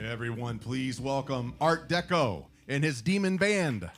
Everyone, please welcome Art Deco and his Demon Band.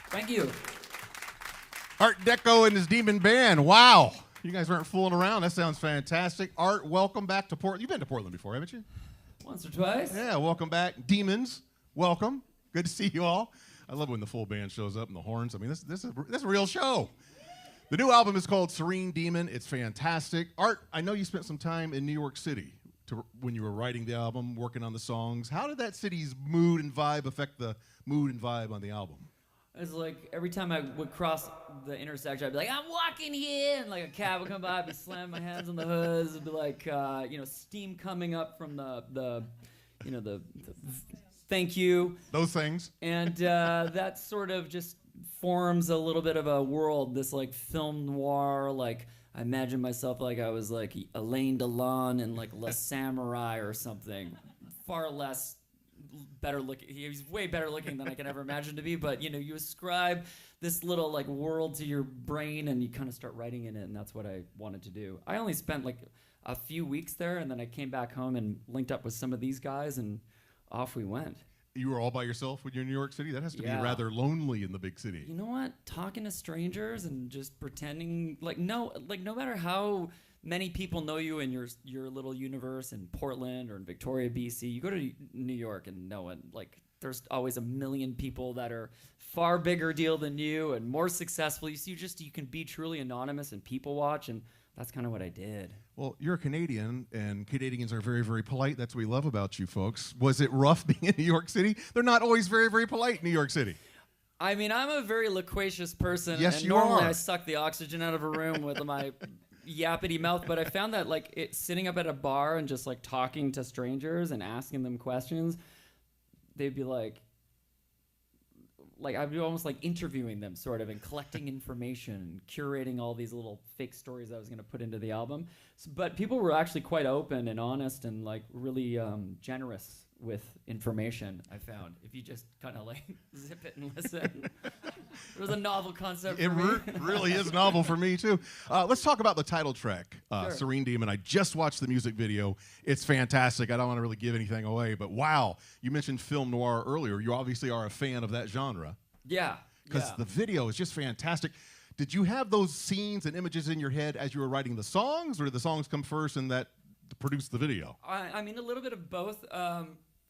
Thank you. Art Deco and his Demon Band. Wow. You guys weren't fooling around. That sounds fantastic. Art, welcome back to Portland. You've been to Portland before, haven't you? Once or twice. Yeah, welcome back. Demons, welcome. Good to see you all. I love when the full band shows up and the horns. I mean, this is a real show. The new album is called Serene Demon. It's fantastic. Art, I know you spent some time in New York City when you were writing the album, working on the songs. How did that city's mood and vibe affect the mood and vibe on the album? It's like every time I would cross the intersection, I'd be like, I'm walking here, and like a cab would come by, I'd be slamming my hands on the hoods, it'd be like, steam coming up from the thank you. Those things. And that sort of just forms a little bit of a world, this like film noir, like I imagine myself like I was like Alain Delon in like La Samurai or something, far less better looking. He's way better looking than I can ever imagine to be. But you ascribe this little like world to your brain, and you kind of start writing in it, and that's what I wanted to do. I only spent like a few weeks there, and then I came back home and linked up with some of these guys, and off we went. You were all by yourself when you're in New York City? That has to be rather lonely in the big city. You know what? Talking to strangers and just pretending no matter how many people know you in your little universe in Portland or in Victoria, BC, you go to New York and no one, there's always a million people that are far bigger deal than you and more successful. You can be truly anonymous and people watch, and that's kind of what I did. Well, you're a Canadian, and Canadians are very, very polite. That's what we love about you folks. Was it rough being in New York City? They're not always very, very polite in New York City. I mean, I'm a very loquacious person. Yes, and you normally are. I suck the oxygen out of a room with my yappity mouth, but I found that sitting up at a bar and just talking to strangers and asking them questions, they'd be like I'd be almost interviewing them sort of and collecting information and curating all these little fake stories I was going to put into the album. But people were actually quite open and honest and really generous with information, I found. If you just kind of zip it and listen. It was a novel concept for me. It really is novel for me too. Let's talk about the title track, Sure. Serene Demon. I just watched the music video. It's fantastic. I don't want to really give anything away, but wow. You mentioned film noir earlier. You obviously are a fan of that genre. Yeah. Because the video is just fantastic. Did you have those scenes and images in your head as you were writing the songs, or did the songs come first and that produced the video? I mean, a little bit of both.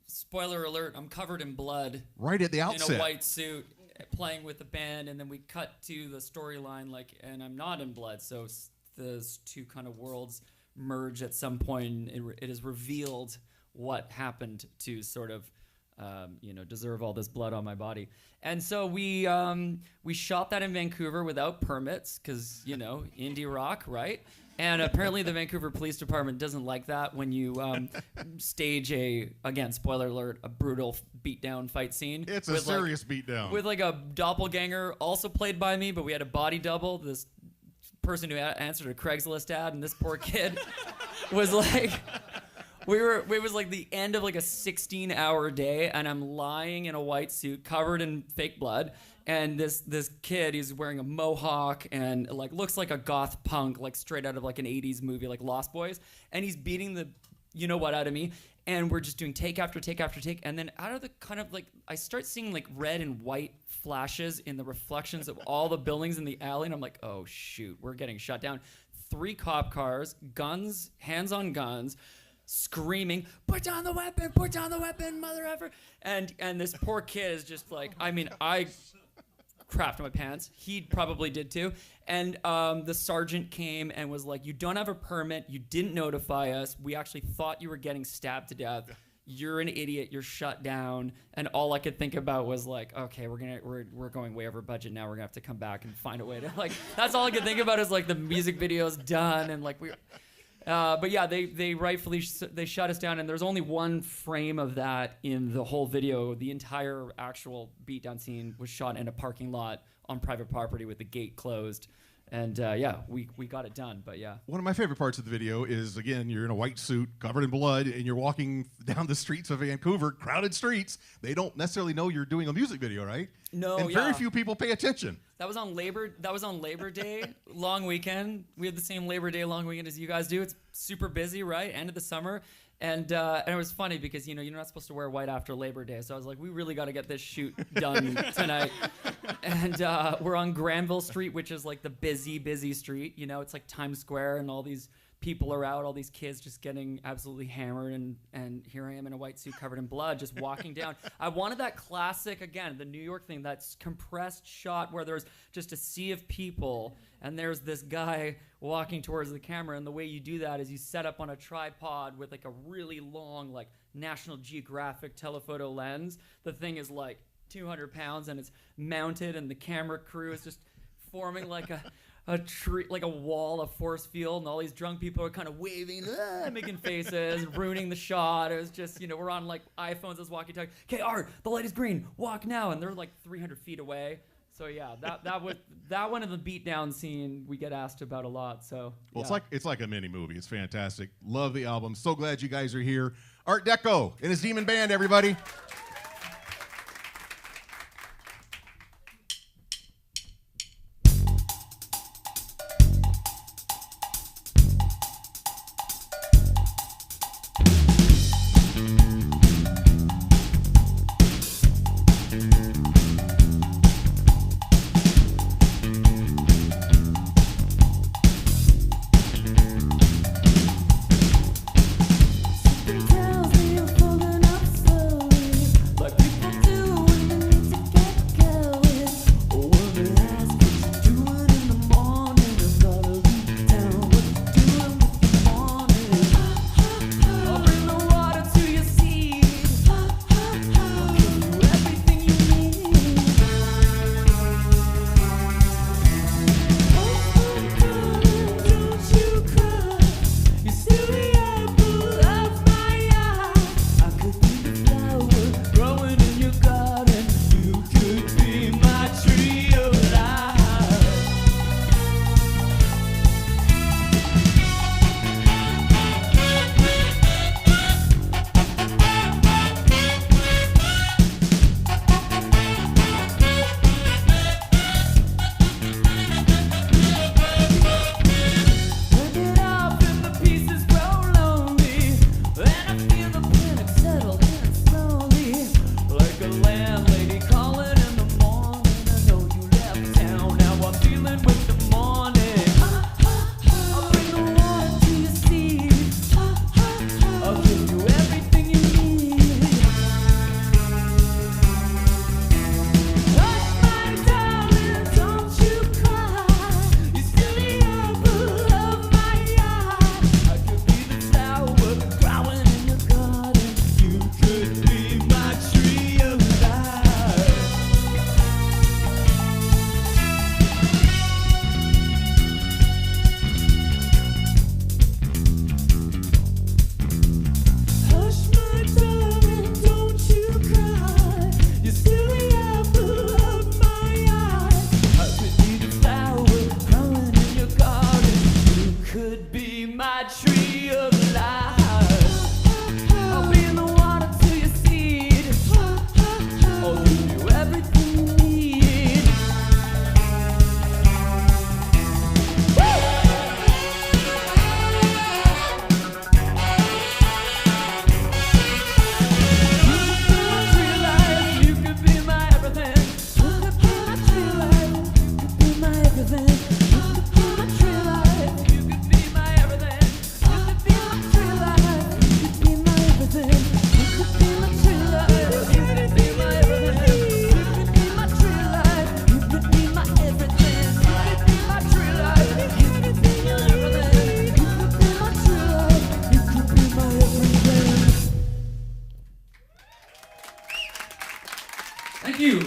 Spoiler alert, I'm covered in blood. Right at the outset. In a white suit, playing with the band, and then we cut to the storyline, and I'm not in blood, so those two kind of worlds merge at some point, and it is revealed what happened to sort of deserve all this blood on my body. And so we shot that in Vancouver without permits, because indie rock, right? And apparently the Vancouver Police Department doesn't like that when you stage again, spoiler alert, a brutal beatdown fight scene. It's a serious beatdown. With a doppelganger, also played by me, but we had a body double, this person who answered a Craigslist ad, and this poor kid was it was the end of a 16-hour day, and I'm lying in a white suit covered in fake blood, and this kid, he's wearing a mohawk and looks like a goth punk, straight out of an 80s movie like Lost Boys, and he's beating the you-know-what out of me, and we're just doing take after take after take, and then out of the kind of I start seeing red and white flashes in the reflections of all the buildings in the alley, and I'm like, oh shoot, we're getting shut down. 3 cop cars, guns, hands on guns, screaming, put down the weapon, mother effer. And this poor kid is just I crapped my pants. He probably did too. And the sergeant came and was like, you don't have a permit. You didn't notify us. We actually thought you were getting stabbed to death. You're an idiot. You're shut down. And all I could think about was okay, we're going way over budget now. We're gonna have to come back and find a way to that's all I could think about is the music video's done and we. But yeah, they rightfully they shut us down, and there's only one frame of that in the whole video. The entire actual beatdown scene was shot in a parking lot on private property with the gate closed. And we got it done, but yeah. One of my favorite parts of the video is, again, you're in a white suit, covered in blood, and you're walking down the streets of Vancouver, crowded streets. They don't necessarily know you're doing a music video, right? No, and very few people pay attention. That was on Labor Day, long weekend. We had the same Labor Day long weekend as you guys do. It's super busy, right? End of the summer. And it was funny because, you're not supposed to wear white after Labor Day. So I was like, we really got to get this shoot done tonight. And we're on Granville Street, which is the busy street. It's Times Square, and all these people are out, all these kids just getting absolutely hammered. And here I am in a white suit covered in blood, just walking down. I wanted that classic, again, the New York thing, that compressed shot where there's just a sea of people and there's this guy walking towards the camera. And the way you do that is you set up on a tripod with a really long National Geographic telephoto lens. The thing is 200 pounds and it's mounted, and the camera crew is just forming a tree, a wall of force field, and all these drunk people are kind of waving, making faces, ruining the shot. It was just, we're on iPhones as walkie-talkie. Okay, Art, the light is green. Walk now, and they're 300 feet away. So yeah, that one in the beatdown scene we get asked about a lot. So well, yeah. It's like a mini movie. It's fantastic. Love the album. So glad you guys are here. Art Deco and his Demon Band, everybody. Thank you.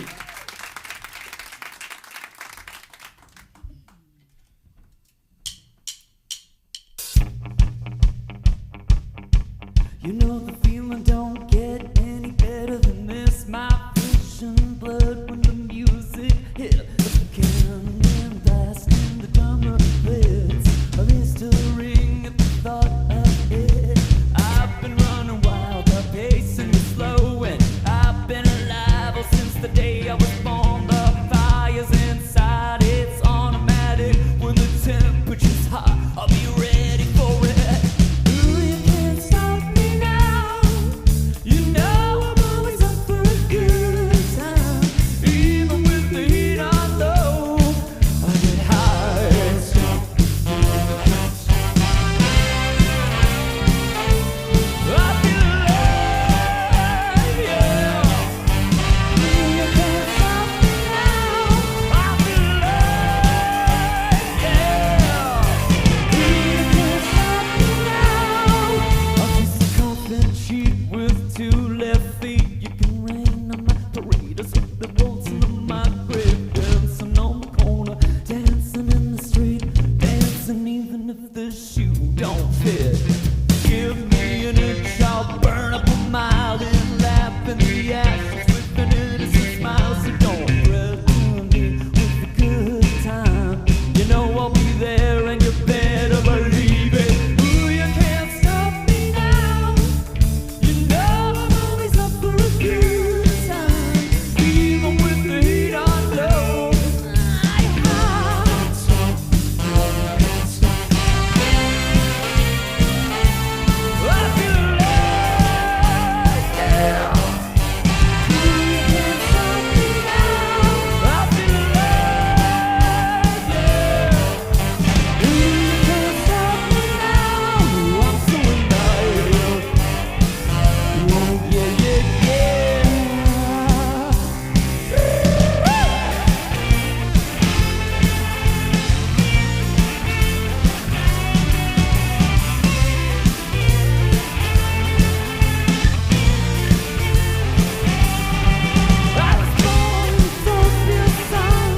You know the feeling don't get any better than this. My vision blurred when the music hit. The cannon blasting, the drummer hits. A mystery at the thought of it. I've been running wild, the pacing is slow, and I've been alive since the day I was born. The fire's inside, it's automatic. When the temperature's hot, I'll be ready for it. Ooh, you can't stop me now. You know I'm always up for a good time. Even with the heat on low, I get high. I feel alive, yeah. Ooh, you can't stop me now. I feel alive, yeah. Ooh, you can't stop me now. I'm just a coffin sheet with two left feet. You can rain on my parade, the bolts into my grave. Dancing on the corner, dancing in the street, dancing even if the shoe don't fit. Give me an inch, I'll burn up a mile and laugh in the ashes with an innocent smile. So don't threaten me with a good time. You know I'll be there and you better believe it. Ooh, you can't stop me now. You know I'm always up for a good time. Even with the heat on low, I can't stop. I feel alive, yeah. Ooh, you can't stop me now. I feel alive, yeah. Ooh, you can't stop me now. I'm so alive. Oh, yeah, yeah, yeah. I was born to feel sun,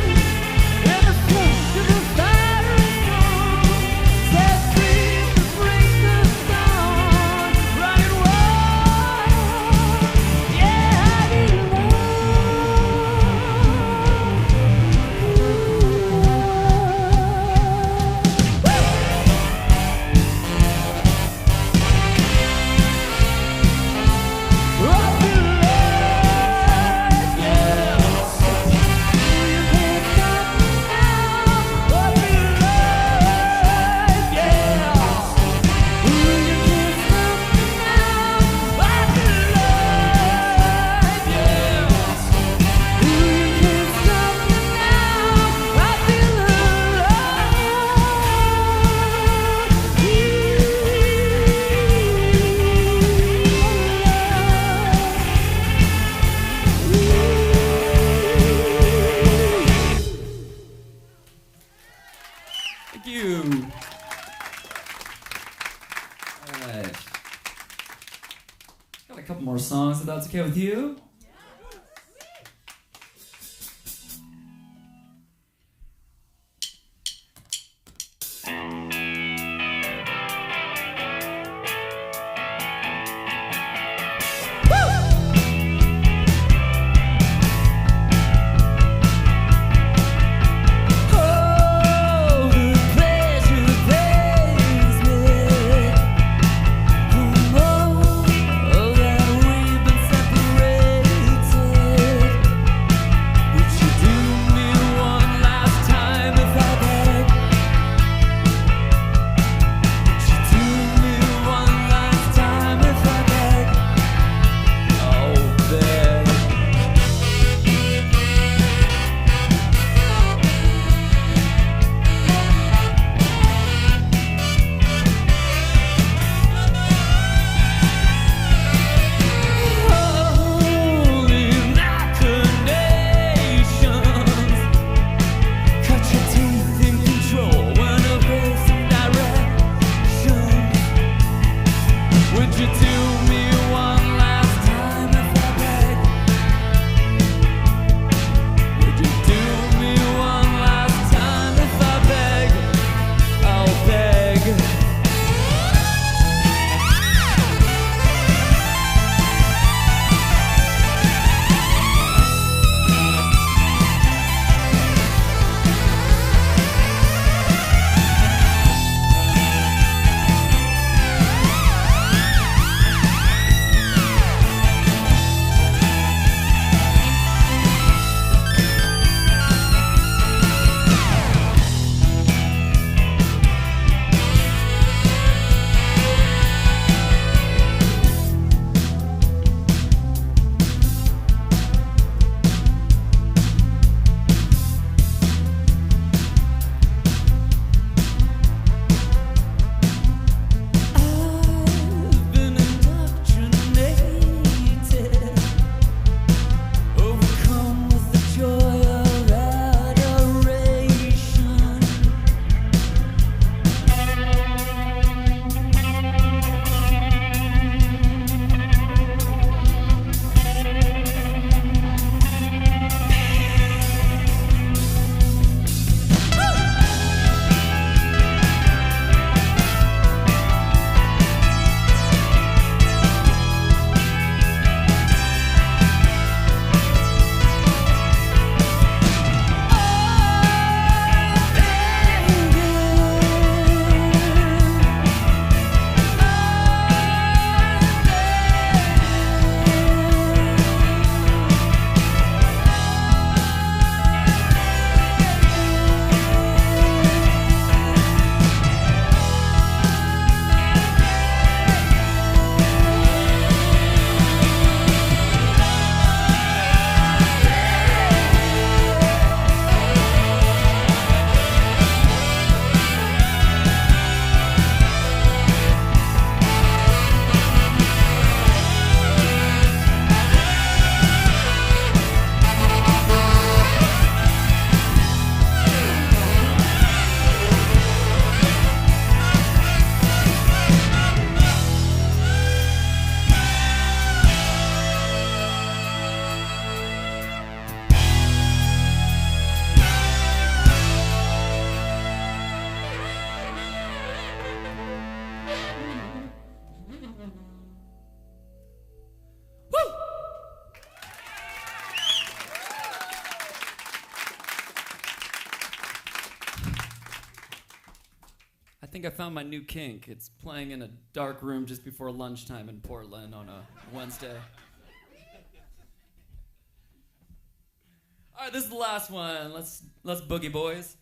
and the flush of the fiery sun set free to bring the dawn. Running wild, yeah, I need love. I feel alive, yeah. You can't stop me now. I feel alive, yeah. You can't stop me now. I feel alive, yeah. You can't stop me now. I feel Thank you. All right. Got a couple more songs if that's okay with you. Oh, the pleasure pays me. Oh, that we've been separated. think I found my new kink. It's playing in a dark room just before lunchtime in Portland on a Wednesday. All right, this is the last one. Let's boogie, boys.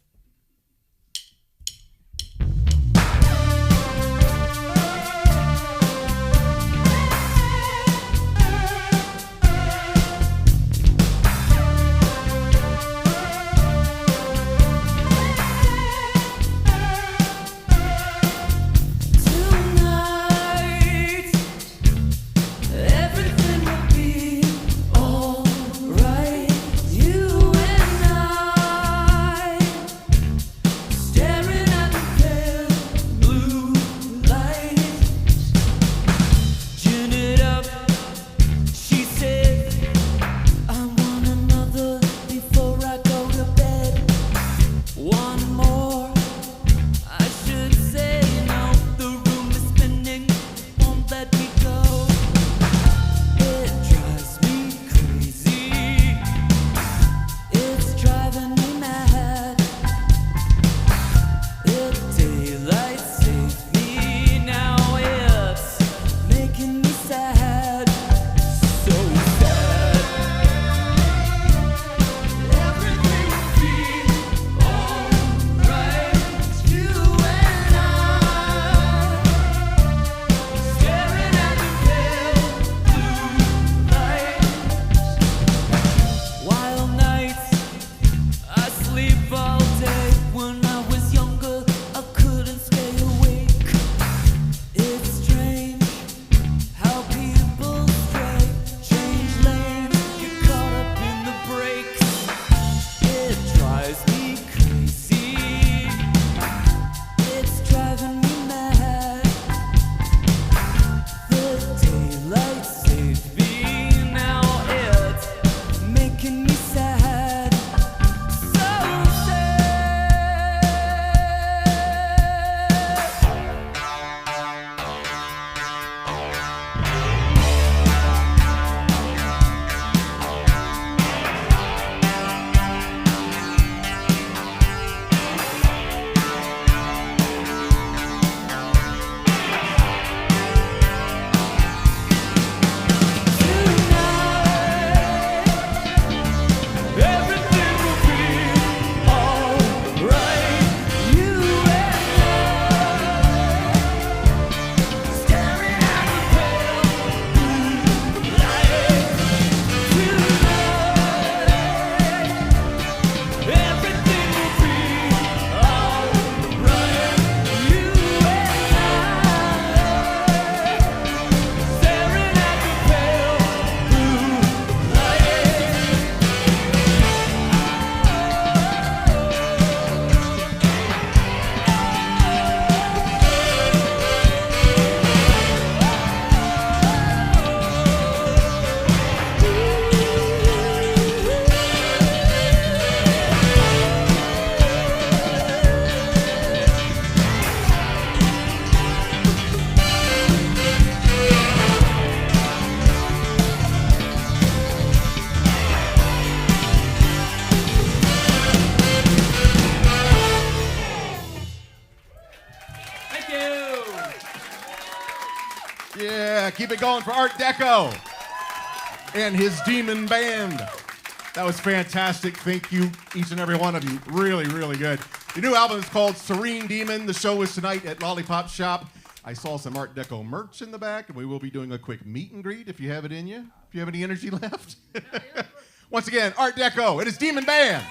Yeah, keep it going for Art Deco and his Demon Band. That was fantastic. Thank you, each and every one of you. Really, really good. The new album is called Serene Demon. The show is tonight at Lollipop Shop. I saw some Art Deco merch in the back, and we will be doing a quick meet and greet if you have it in you. If you have any energy left. Once again, Art Deco and his Demon Band.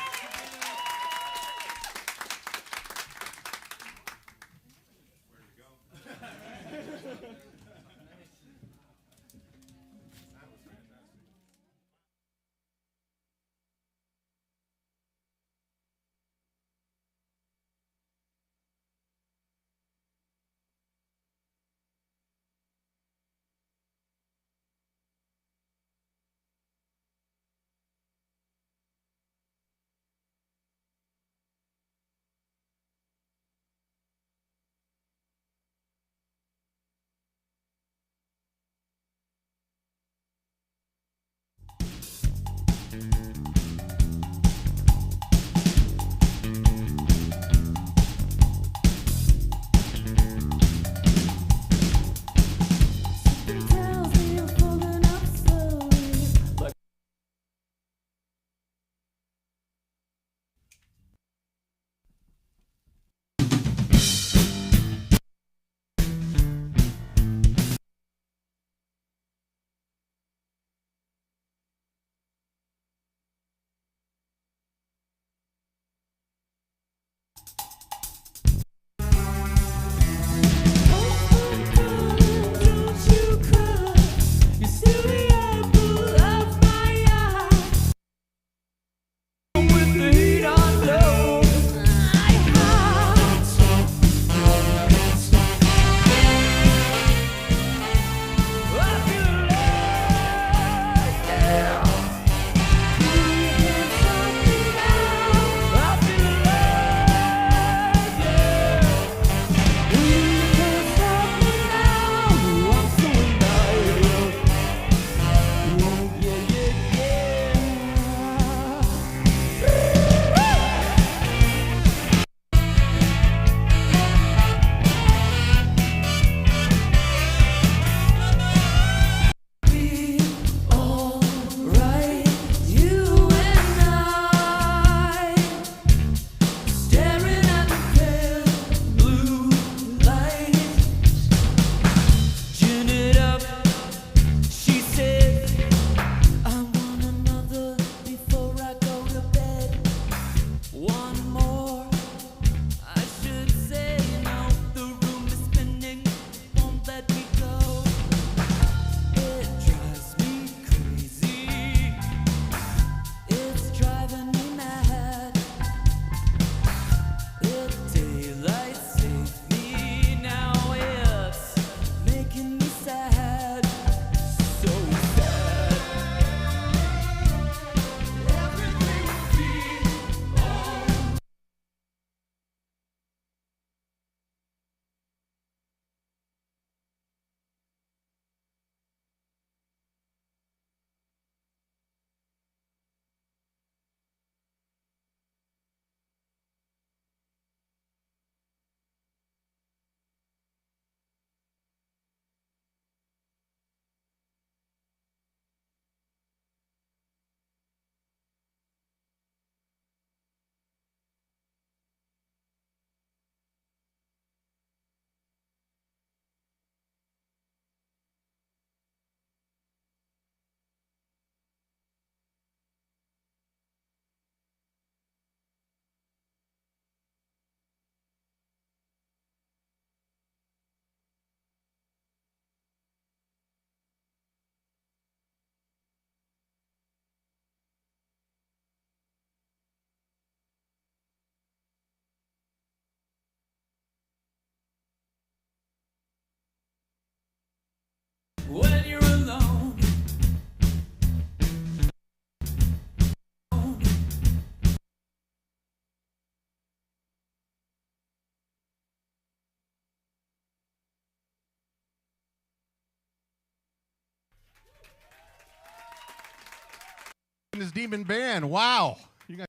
his demon band. Wow. You guys